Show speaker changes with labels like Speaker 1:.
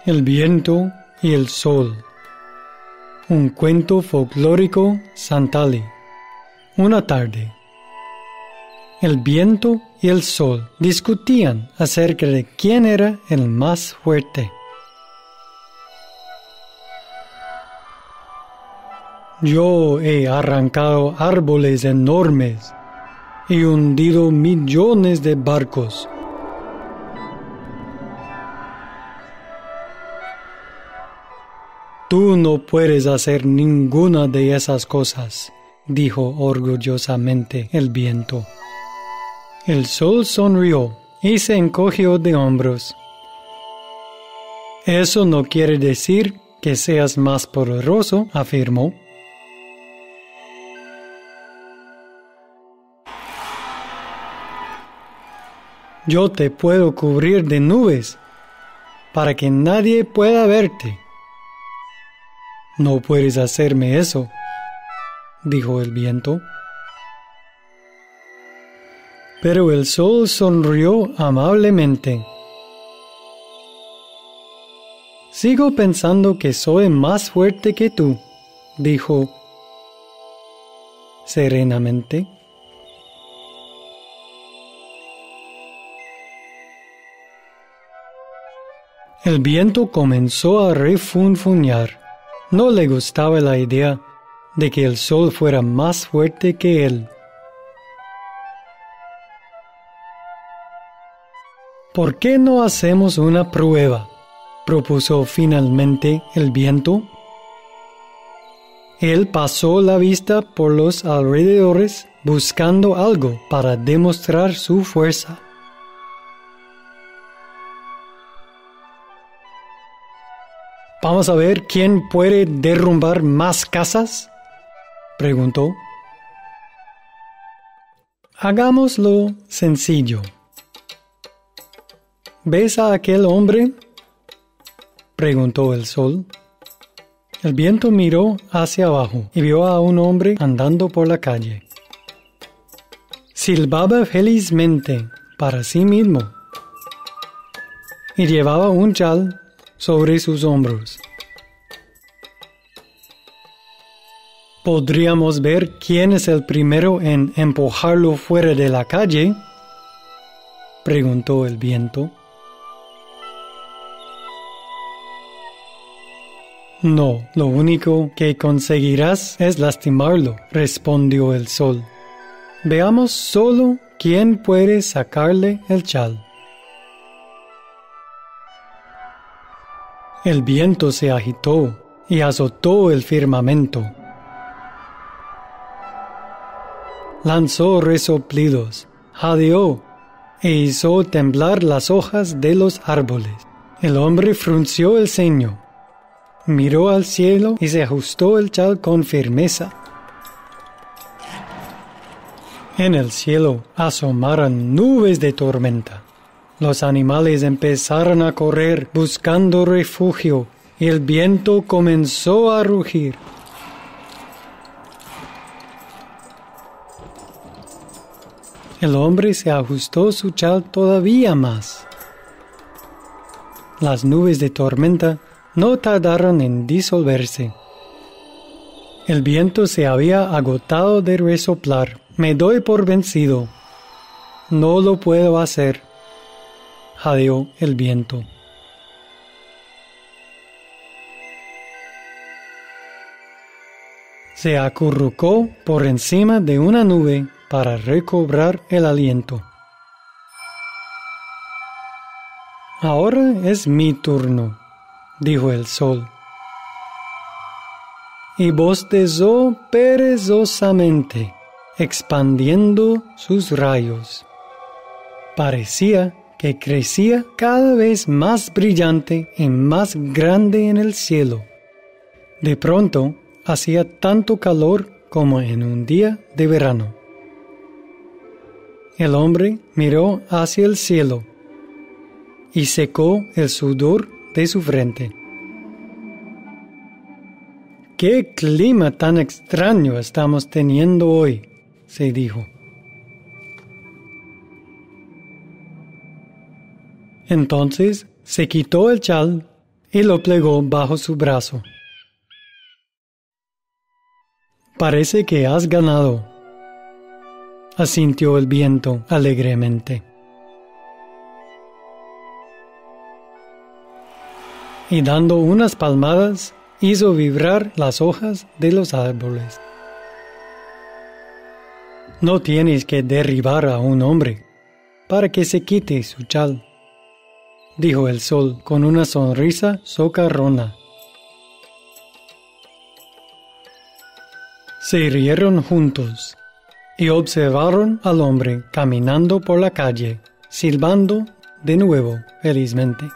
Speaker 1: El viento y el sol. Un cuento folclórico Santali. Una tarde, el viento y el sol discutían acerca de quién era el más fuerte. Yo he arrancado árboles enormes y hundido millones de barcos. Tú no puedes hacer ninguna de esas cosas, dijo orgullosamente el viento. El sol sonrió y se encogió de hombros. Eso no quiere decir que seas más poderoso, afirmó. Yo te puedo cubrir de nubes para que nadie pueda verte. No puedes hacerme eso, dijo el viento. Pero el sol sonrió amablemente. Sigo pensando que soy más fuerte que tú, dijo serenamente. El viento comenzó a refunfuñar. No le gustaba la idea de que el sol fuera más fuerte que él. ¿Por qué no hacemos una prueba?, propuso finalmente el viento. Él pasó la vista por los alrededores buscando algo para demostrar su fuerza. ¿Vamos a ver quién puede derrumbar más casas?, preguntó. Hagámoslo sencillo. ¿Ves a aquel hombre?, preguntó el sol. El viento miró hacia abajo y vio a un hombre andando por la calle. Silbaba felizmente para sí mismo y llevaba un chal sobre sus hombros. ¿Podríamos ver quién es el primero en empujarlo fuera de la calle?, preguntó el viento. No, lo único que conseguirás es lastimarlo, respondió el sol. Veamos solo quién puede sacarle el chal. El viento se agitó y azotó el firmamento. Lanzó resoplidos, jadeó e hizo temblar las hojas de los árboles. El hombre frunció el ceño, miró al cielo y se ajustó el chal con firmeza. En el cielo asomaron nubes de tormenta. Los animales empezaron a correr buscando refugio y el viento comenzó a rugir. El hombre se ajustó su chal todavía más. Las nubes de tormenta no tardaron en disolverse. El viento se había agotado de resoplar. Me doy por vencido. No lo puedo hacer, jadeó el viento. Se acurrucó por encima de una nube para recobrar el aliento. Ahora es mi turno, dijo el sol. Y bostezó perezosamente, expandiendo sus rayos. Parecía que crecía cada vez más brillante y más grande en el cielo. De pronto, hacía tanto calor como en un día de verano. El hombre miró hacia el cielo y secó el sudor de su frente. ¡Qué clima tan extraño estamos teniendo hoy!, se dijo. Entonces se quitó el chal y lo plegó bajo su brazo. «Parece que has ganado», asintió el viento alegremente. Y dando unas palmadas, hizo vibrar las hojas de los árboles. «No tienes que derribar a un hombre para que se quite su chal», dijo el sol con una sonrisa socarrona. Se rieron juntos y observaron al hombre caminando por la calle, silbando de nuevo felizmente.